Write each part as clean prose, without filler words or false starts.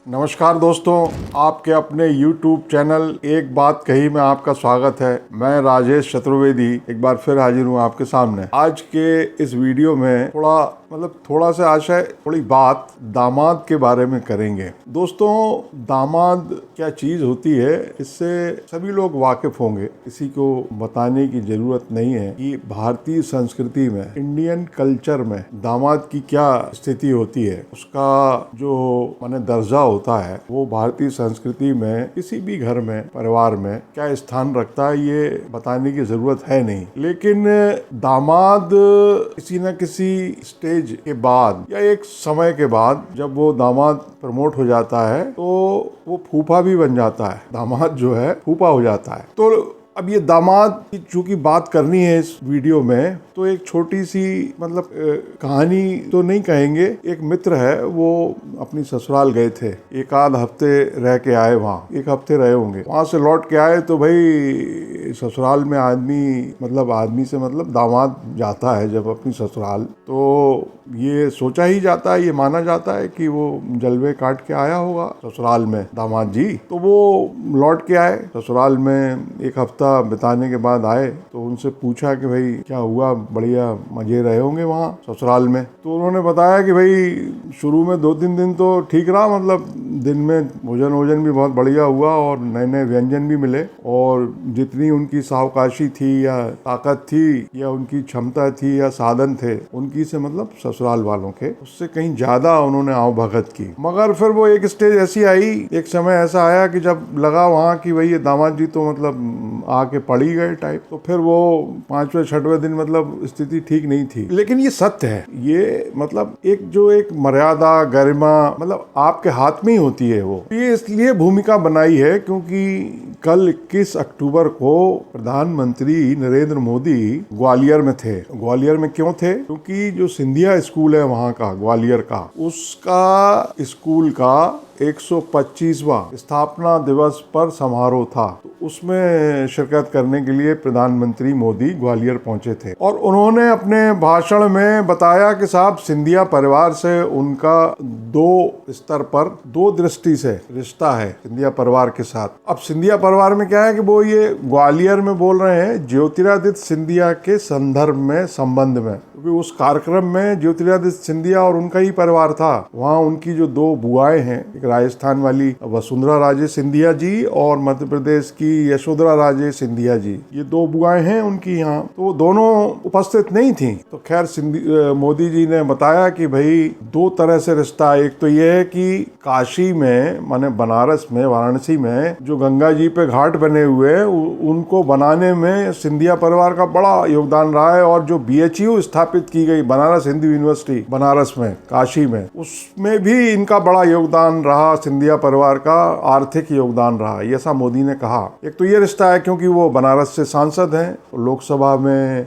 नमस्कार दोस्तों, आपके अपने YouTube चैनल एक बात कही में आपका स्वागत है। मैं राजेश चतुर्वेदी एक बार फिर हाजिर हूँ आपके सामने। आज के इस वीडियो में थोड़ा सा आशय थोड़ी बात दामाद के बारे में करेंगे। दोस्तों, दामाद क्या चीज़ होती है इससे सभी लोग वाकिफ होंगे, किसी को बताने की जरूरत नहीं है कि भारतीय संस्कृति में, इंडियन कल्चर में दामाद की क्या स्थिति होती है, उसका जो माने दर्जा होता है वो भारतीय संस्कृति में किसी भी घर में, परिवार में क्या स्थान रखता है ये बताने की जरूरत है नहीं। लेकिन दामाद किसी न किसी स्टेज के बाद या एक समय के बाद जब वो दामाद प्रमोट हो जाता है तो वो फूफा भी बन जाता है। दामाद जो है फूफा हो जाता है। तो अब ये दामाद की चूंकि बात करनी है इस वीडियो में, तो एक छोटी सी कहानी तो नहीं कहेंगे। एक मित्र है, वो अपनी ससुराल गए थे, एक आध हफ्ते रह के आए, वहाँ एक हफ्ते रहे होंगे। वहाँ से लौट के आए तो भाई ससुराल में आदमी से दामाद जाता है जब अपनी ससुराल, तो ये सोचा ही जाता है, ये माना जाता है कि वो जलवे काट के आया होगा ससुराल में दामाद जी। तो वो लौट के आए ससुराल में, एक हफ्ता बिताने के बाद आए तो उनसे पूछा कि भाई क्या हुआ, बढ़िया मजे रहे होंगे वहाँ ससुराल में। तो उन्होंने बताया कि भाई शुरू में 2-3 दिन तो ठीक रहा, दिन में भोजन भी बहुत बढ़िया हुआ और नए नए व्यंजन भी मिले, और जितनी उनकी सावकाशी थी या ताकत थी या उनकी क्षमता थी या साधन थे उनकी से ससुराल वालों के, उससे कहीं ज्यादा उन्होंने आवभगत की। मगर फिर वो एक स्टेज ऐसी आई, एक समय ऐसा आया कि जब लगा वहाँ कि भाई ये दामाद जी तो आके पड़ ही गए टाइप। तो फिर वो 5वें-6वें दिन स्थिति ठीक नहीं थी। लेकिन ये सत्य है, ये एक मर्यादा, गरिमा आपके हाथ में ही होती है। वो ये इसलिए भूमिका बनाई है क्योंकि कल 21 अक्टूबर को प्रधानमंत्री नरेंद्र मोदी ग्वालियर में थे। ग्वालियर में क्यों थे? क्योंकि जो सिंधिया स्कूल है वहाँ का, ग्वालियर का, उसका स्कूल का 125वां स्थापना दिवस पर समारोह था। तो उसमें शिरकत करने के लिए प्रधानमंत्री मोदी ग्वालियर पहुंचे थे और उन्होंने अपने भाषण में बताया कि साहब, सिंधिया परिवार से उनका 2 स्तर पर, 2 दृष्टि से रिश्ता है सिंधिया परिवार के साथ। अब सिंधिया परिवार में क्या है कि वो ये ग्वालियर में बोल रहे हैं ज्योतिरादित्य सिंधिया के संदर्भ में, संबंध में, क्योंकि उस कार्यक्रम में ज्योतिरादित्य सिंधिया और उनका ही परिवार था। वहाँ उनकी जो 2 बुआएं हैं, एक राजस्थान वाली वसुंधरा राजे सिंधिया जी और मध्य प्रदेश की यशोधरा राजे सिंधिया जी, ये 2 बुआएं हैं उनकी यहाँ, तो दोनों उपस्थित नहीं थी। तो खैर मोदी जी ने बताया कि भाई 2 तरह से रिश्ता, एक तो ये है कि काशी में, माने बनारस में, वाराणसी में जो गंगा जी पे घाट बने हुए उनको बनाने में सिंधिया परिवार का बड़ा योगदान रहा है, और जो BHU स्थापित की गई, बनारस हिंदू यूनिवर्सिटी बनारस में, काशी में, उसमें भी इनका बड़ा योगदान रहा, सिंधिया परिवार का आर्थिक योगदान रहा, ऐसा मोदी ने कहा। एक तो ये रिश्ता है क्योंकि वो बनारस से सांसद हैं, लोकसभा में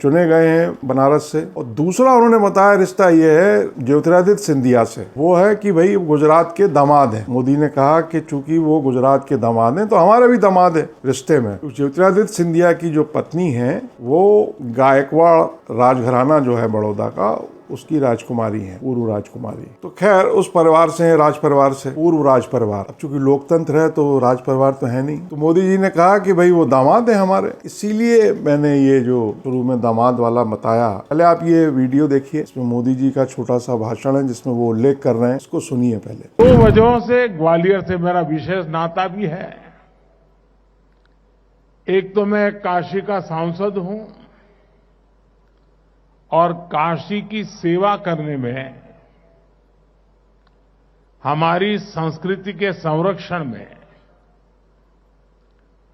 चुने गए हैं बनारस से, और दूसरा उन्होंने बताया रिश्ता ये है ज्योतिरादित्य सिंधिया से, वो है कि भाई गुजरात के दामाद हैं। मोदी ने कहा कि चूंकि वो गुजरात के दामाद हैं तो हमारे भी दामाद है रिश्ते में। तो ज्योतिरादित्य सिंधिया की जो पत्नी है वो गायकवाड़ राजघराना जो है बड़ौदा का, उसकी राजकुमारी है, पूर्व राजकुमारी। तो खैर उस परिवार से है, राज परिवार से, पूर्व राज परिवार। अब चूंकि लोकतंत्र है तो राज परिवार तो है नहीं, तो मोदी जी ने कहा कि भाई वो दामाद है हमारे। इसीलिए मैंने ये जो शुरू में दामाद वाला बताया। पहले आप ये वीडियो देखिए, इसमें मोदी जी का छोटा सा भाषण है जिसमें वो उल्लेख कर रहे हैं, इसको सुनिए पहले। 2 वजहों से ग्वालियर से मेरा विशेष नाता भी है। एक तो मैं काशी का सांसद हूं और काशी की सेवा करने में, हमारी संस्कृति के संरक्षण में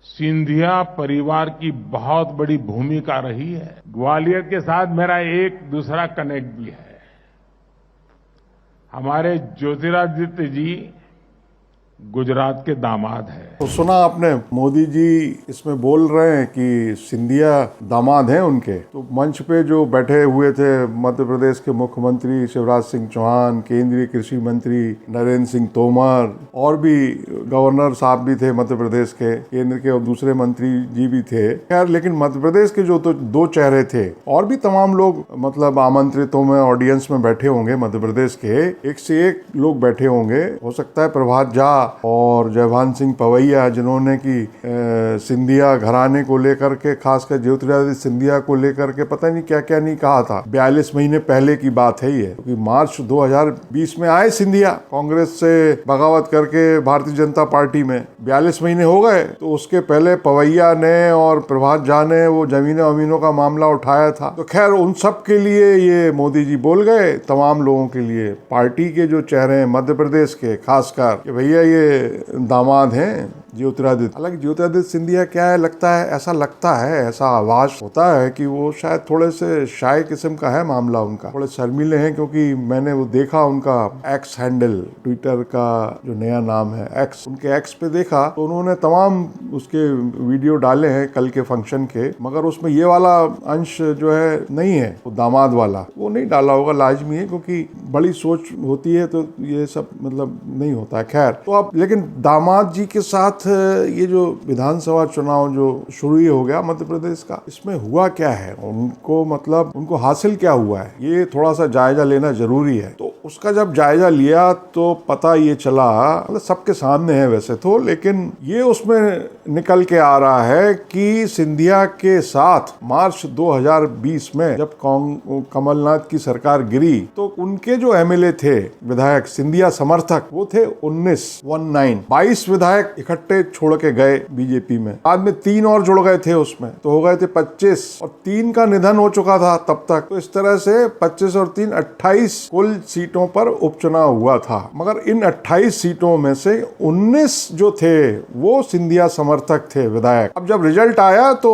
सिंधिया परिवार की बहुत बड़ी भूमिका रही है। ग्वालियर के साथ मेरा एक दूसरा कनेक्ट भी है। हमारे ज्योतिरादित्य जी गुजरात के दामाद हैं। तो सुना आपने, मोदी जी इसमें बोल रहे हैं कि सिंधिया दामाद हैं उनके। तो मंच पे जो बैठे हुए थे मध्य प्रदेश के मुख्यमंत्री शिवराज सिंह चौहान, केंद्रीय कृषि मंत्री नरेंद्र सिंह तोमर और भी गवर्नर साहब भी थे मध्य प्रदेश के, केंद्र के, और दूसरे मंत्री जी भी थे। खैर, लेकिन मध्य प्रदेश के जो तो दो चेहरे थे, और भी तमाम लोग मतलब आमंत्रितों में, ऑडियंस में बैठे होंगे मध्य प्रदेश के, एक से एक लोग बैठे होंगे। हो सकता है प्रभात झा और जयभान सिंह पवैया, जिन्होंने कि सिंधिया घराने को लेकर के, खासकर ज्योतिरादित्य सिंधिया को लेकर के पता नहीं क्या क्या नहीं कहा था। 42 महीने पहले की बात है ये, क्योंकि मार्च 2020 में आए सिंधिया कांग्रेस से बगावत करके भारतीय जनता पार्टी में। 42 महीने हो गए। तो उसके पहले पवैया ने और प्रभात झा ने वो जमीनों अमीनों का मामला उठाया था। तो खैर, उन सब के लिए ये मोदी जी बोल गए, तमाम लोगों के लिए, पार्टी के जो चेहरे हैं मध्य प्रदेश के खासकर, कि भैया ये दामाद हैं ज्योतिरादित्य। हालांकि ज्योतिरादित्य सिंधिया क्या है, लगता है, ऐसा लगता है, ऐसा आवाज होता है कि वो शायद थोड़े से शाय किस्म का है मामला उनका, थोड़े शर्मीले हैं। क्योंकि मैंने वो देखा उनका एक्स हैंडल, ट्विटर का जो नया नाम है एक्स, उनके एक्स पे देखा तो उन्होंने तमाम उसके वीडियो डाले हैं कल के फंक्शन के, मगर उसमें ये वाला अंश जो है नहीं है, वो दामाद वाला वो नहीं डाला होगा, लाजमी है, क्योंकि बड़ी सोच होती है तो ये सब मतलब नहीं होता है। खैर, तो अब लेकिन दामाद जी के साथ ये जो विधानसभा चुनाव जो शुरू ही हो गया मध्य प्रदेश का, इसमें हुआ क्या है, उनको मतलब उनको हासिल क्या हुआ है, ये थोड़ा सा जायजा लेना जरूरी है। तो उसका जब जायजा लिया तो पता ये चला, मतलब सबके सामने है वैसे तो, लेकिन ये उसमें निकल के आ रहा है कि सिंधिया के साथ मार्च 2020 में जब कमलनाथ की सरकार गिरी, तो उनके जो एमएलए थे, विधायक सिंधिया समर्थक, वो थे 22 विधायक इकट्ठे छोड़ के गए बीजेपी में। बाद में 3 और जुड़ गए थे उसमें, तो हो गए थे 25, और 3 का निधन हो चुका था तब तक। तो इस तरह से 25 और 3 28 कुल सीटों पर उपचुनाव हुआ था। मगर इन 28 सीटों में से 19 जो थे वो सिंधिया समर्थक थे विधायक। अब जब रिजल्ट आया तो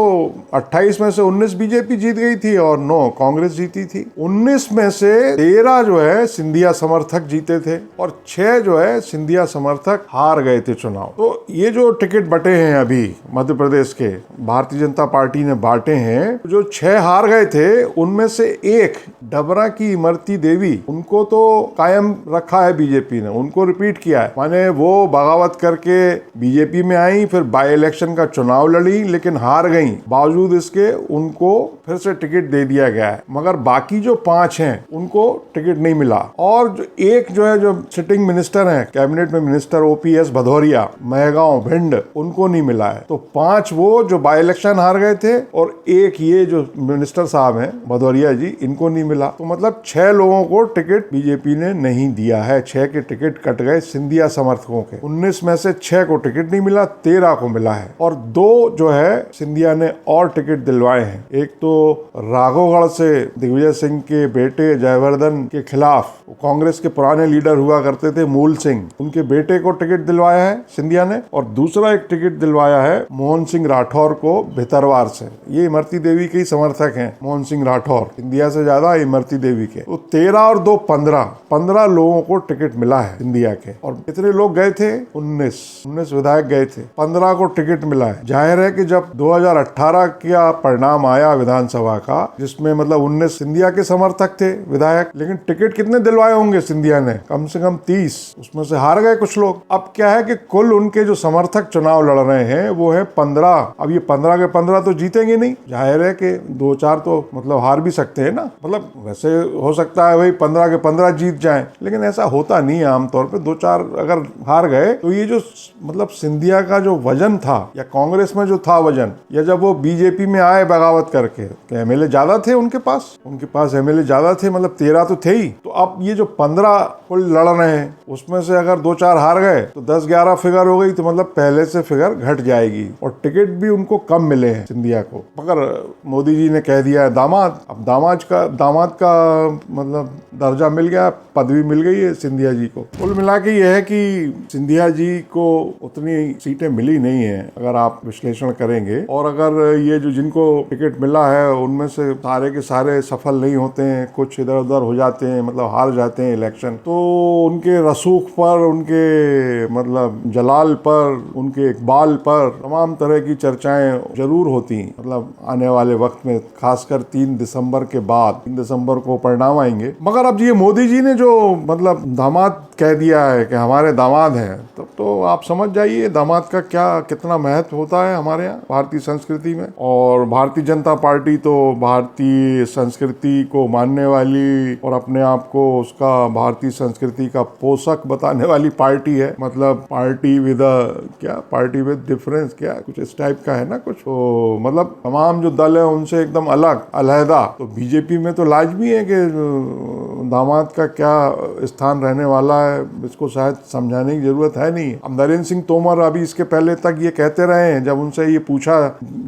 28 में से 19 बीजेपी जीत गई थी और 9 कांग्रेस जीती थी। 19 में से 13 जो है सिंधिया समर्थक जीते थे और 6 जो है सिंधिया समर्थक हार गए थे चुनाव। तो ये जो टिकट बटे हैं अभी मध्य प्रदेश के, भारतीय जनता पार्टी ने बांटे हैं, जो 6 हार गए थे उनमें से एक डबरा की इमरती देवी, उनको तो कायम रखा है बीजेपी ने, उनको रिपीट किया है। माने वो बगावत करके बीजेपी में आई, फिर बाई इलेक्शन का चुनाव लड़ी लेकिन हार गई, बावजूद इसके उनको फिर से टिकट दे दिया गया है। मगर बाकी जो 5 हैं उनको टिकट नहीं मिला। और एक जो है जो सिटिंग मिनिस्टर हैं, कैबिनेट में मिनिस्टर ओपीएस भदौरिया, महगांव भिंड, उनको नहीं मिला है। तो 5 वो जो बाई इलेक्शन हार गए थे और एक ये जो मिनिस्टर साहब हैं भदौरिया जी, इनको नहीं मिला। तो मतलब 6 लोगों को टिकट बीजेपी ने नहीं दिया है। 6 के टिकट कट गए सिंधिया समर्थकों के। 19 में से 6 को टिकट नहीं मिला, 13 को मिला है। और 2 जो है सिंधिया ने और टिकट दिलवाए हैं। एक तो राघवगढ़ से दिग्विजय सिंह के बेटे जयवर्धन के खिलाफ, कांग्रेस के पुराने लीडर हुआ करते थे मूल सिंह, उनके बेटे को टिकट दिलवाया है सिंधिया ने। और दूसरा एक टिकट दिलवाया है मोहन सिंह राठौर को भितरवार से। ये इमरती देवी के ही समर्थक हैं, मोहन सिंह राठौर, सिंधिया से ज्यादा इमरती देवी के। तो 13 और 2 15 लोगों को टिकट मिला है सिंधिया के। और कितने लोग गए थे? 19 विधायक गए थे, 15 को टिकट मिला है। जाहिर है कि जब 2018 का परिणाम आया विधानसभा का, जिसमें मतलब 19 सिंधिया के समर्थक थे विधायक, लेकिन टिकट कितने दिलवाए होंगे सिंधिया ने? कम से कम 30, उसमें से हार गए कुछ लोग। अब क्या है कि कुल उनके जो समर्थक चुनाव लड़ रहे हैं वो है 15। अब ये 15 के 15 तो जीतेंगे नहीं, जाहिर है कि 2-4 तो मतलब हार भी सकते हैं ना। मतलब वैसे हो सकता है भाई 15 के 15 जीत जाएं, लेकिन ऐसा होता नहीं है आमतौर पे। 2-4 अगर हार गए तो ये जो मतलब सिंधिया का जो वजन था, या कांग्रेस में जो था वजन, या जब वो बीजेपी में आए बगावत करके, तो एमएलए ज्यादा थे उनके पास एमएलए ज्यादा थे, मतलब 13 तो थे ही। तो अब ये जो 15 कुल लड़ रहे हैं उसमें से अगर 2-4 हार गए तो 10-11 फिगर हो गई, तो मतलब पहले से फिगर घट जाएगी। और टिकट भी उनको कम मिले हैं सिंधिया को। मगर मोदी जी ने कह दिया है दामाद, अब दामाद का मतलब दर्जा मिल गया, पदवी मिल गई है सिंधिया जी को। कुल मिला के यह है कि सिंधिया जी को उतनी सीटें मिली नहीं है अगर आप विश्लेषण करेंगे। और अगर ये जो जिनको टिकट मिला है उनमें से सारे के सारे सफल नहीं होते हैं, कुछ इधर उधर हो जाते हैं, मतलब हार जाते जाते हैं इलेक्शन, तो उनके रसूख पर, उनके मतलब जलाल पर, उनके इकबाल पर तमाम तरह की चर्चाएं जरूर होती हैं। मतलब आने वाले वक्त में, खासकर 3 दिसंबर के बाद, 3 दिसंबर को परिणाम आएंगे। मगर अब ये मोदी जी ने जो मतलब दामाद कह दिया है कि हमारे दामाद हैं, तब तो आप समझ जाइए दामाद का क्या कितना महत्व होता है हमारे यहाँ भारतीय संस्कृति में। और भारतीय जनता पार्टी तो भारतीय संस्कृति को मानने वाली और अपने आप को उसका भारतीय संस्कृति का पोषक बताने वाली पार्टी है। मतलब पार्टी विद डिफरेंस, क्या कुछ इस टाइप का है ना कुछ। तो मतलब तमाम जो दल है उनसे एकदम अलग, अलहदा। तो बीजेपी में तो लाजमी है कि दामाद का क्या स्थान रहने वाला है, इसको शायद समझाने की जरूरत है नहीं। अब नरेंद्र सिंह तोमर अभी इसके पहले तक ये कहते रहे हैं, जब उनसे ये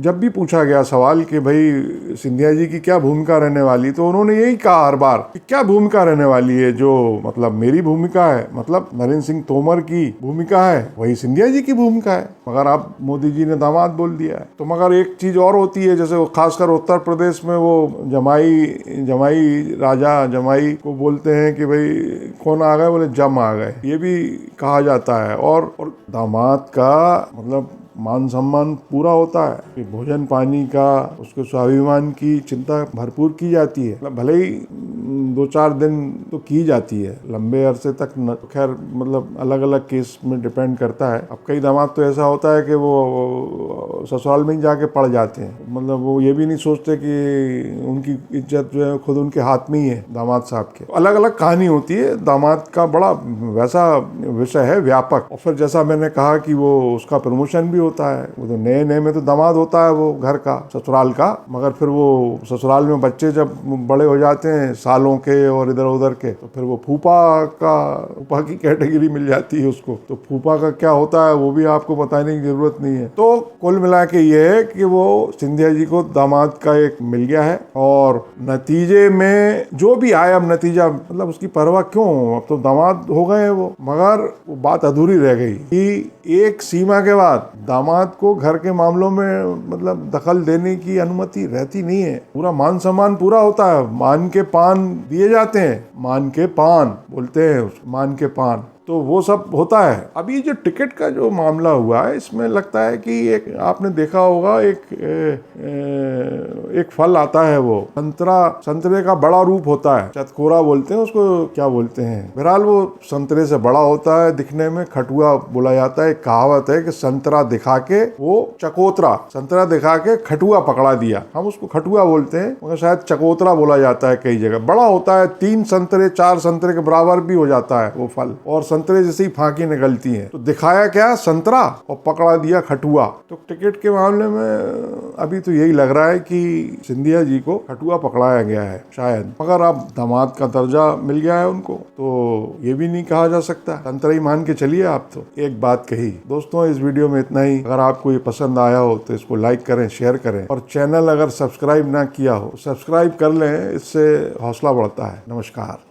जब भी पूछा गया सवाल कि भाई सिंधिया जी की क्या भूमिका रहने वाली, तो उन्होंने यही कहा हर बार कि क्या भूमिका रहने वाली है, जो मतलब मेरी भूमिका है, मतलब नरेंद्र सिंह तोमर की भूमिका है, वही सिंधिया जी की भूमिका है। मगर अब मोदी जी ने दामाद बोल दिया है। तो मगर एक चीज और होती है, जैसे खासकर उत्तर प्रदेश में वो जमाई राजा जमाई को बोलते हैं कि भाई कौन आ गए, बोले जम आ गए, ये भी कहा जाता है। और दामाद का मतलब मान सम्मान पूरा होता है कि भोजन पानी का, उसके स्वाभिमान की चिंता भरपूर की जाती है। मतलब भले ही 2-4 दिन तो की जाती है, लंबे अरसे तक खैर मतलब अलग अलग केस में डिपेंड करता है। अब कई दामाद तो ऐसा होता है कि वो ससुराल में ही जाके पड़ जाते हैं। मतलब वो ये भी नहीं सोचते कि उनकी इज्जत जो है खुद उनके हाथ में ही है दामाद साहब के। अलग अलग कहानी होती है। दामाद का बड़ा वैसा विषय है, व्यापक। और फिर जैसा मैंने कहा कि वो उसका प्रमोशन भी होता है। वो तो नए में तो दामाद होता है वो घर का, ससुराल का, मगर फिर वो ससुराल में बच्चे जब बड़े हो जाते हैं सालों के और इधर उधर के, तो फिर वो फूफा की कैटेगरी मिल जाती है उसको। तो फूफा का क्या होता है वो भी आपको बताने की जरूरत नहीं है। तो कुल मिला के ये है कि वो सिंधिया जी को दामाद का एक मिल गया है। और नतीजे में जो भी आया, अब नतीजा मतलब उसकी परवाह क्यों, अब तो दामाद हो गए हैं वो। मगर वो बात अधूरी रह गई कि एक सीमा के बाद दामाद को घर के मामलों में मतलब दखल देने की अनुमति रहती नहीं है। पूरा मान सम्मान पूरा होता है, मान के पान दिए जाते हैं, मान के पान बोलते हैं, मान के पान, तो वो सब होता है। अभी जो टिकट का जो मामला हुआ है, इसमें लगता है कि एक आपने देखा होगा एक फल आता है, वो संतरे का बड़ा रूप होता है, चतकोरा बोलते हैं उसको, क्या बोलते हैं, बहरहाल वो संतरे से बड़ा होता है, दिखने में खटुआ बोला जाता है। कहावत है कि संतरा दिखा के वो चकोतरा, संतरा दिखा के खटुआ पकड़ा दिया, हम उसको खटुआ बोलते हैं, मगर शायद चकोतरा बोला जाता है कई जगह। बड़ा होता है, 3 संतरे 4 संतरे के बराबर भी हो जाता है वो फल, और संतरे जैसी फांकी निकलती है। तो दिखाया क्या, संतरा, और पकड़ा दिया खटुआ। तो टिकट के मामले में अभी तो यही लग रहा है कि सिंधिया जी को खटुआ पकड़ाया गया है शायद। मगर अब दामाद का दर्जा मिल गया है उनको, तो ये भी नहीं कहा जा सकता, संतरा ही मान के चलिए आप। तो एक बात कही। दोस्तों, इस वीडियो में इतना ही। अगर आपको ये पसंद आया हो तो इसको लाइक करें, शेयर करें, और चैनल अगर सब्सक्राइब ना किया हो सब्सक्राइब कर लें, इससे हौसला बढ़ता है। नमस्कार।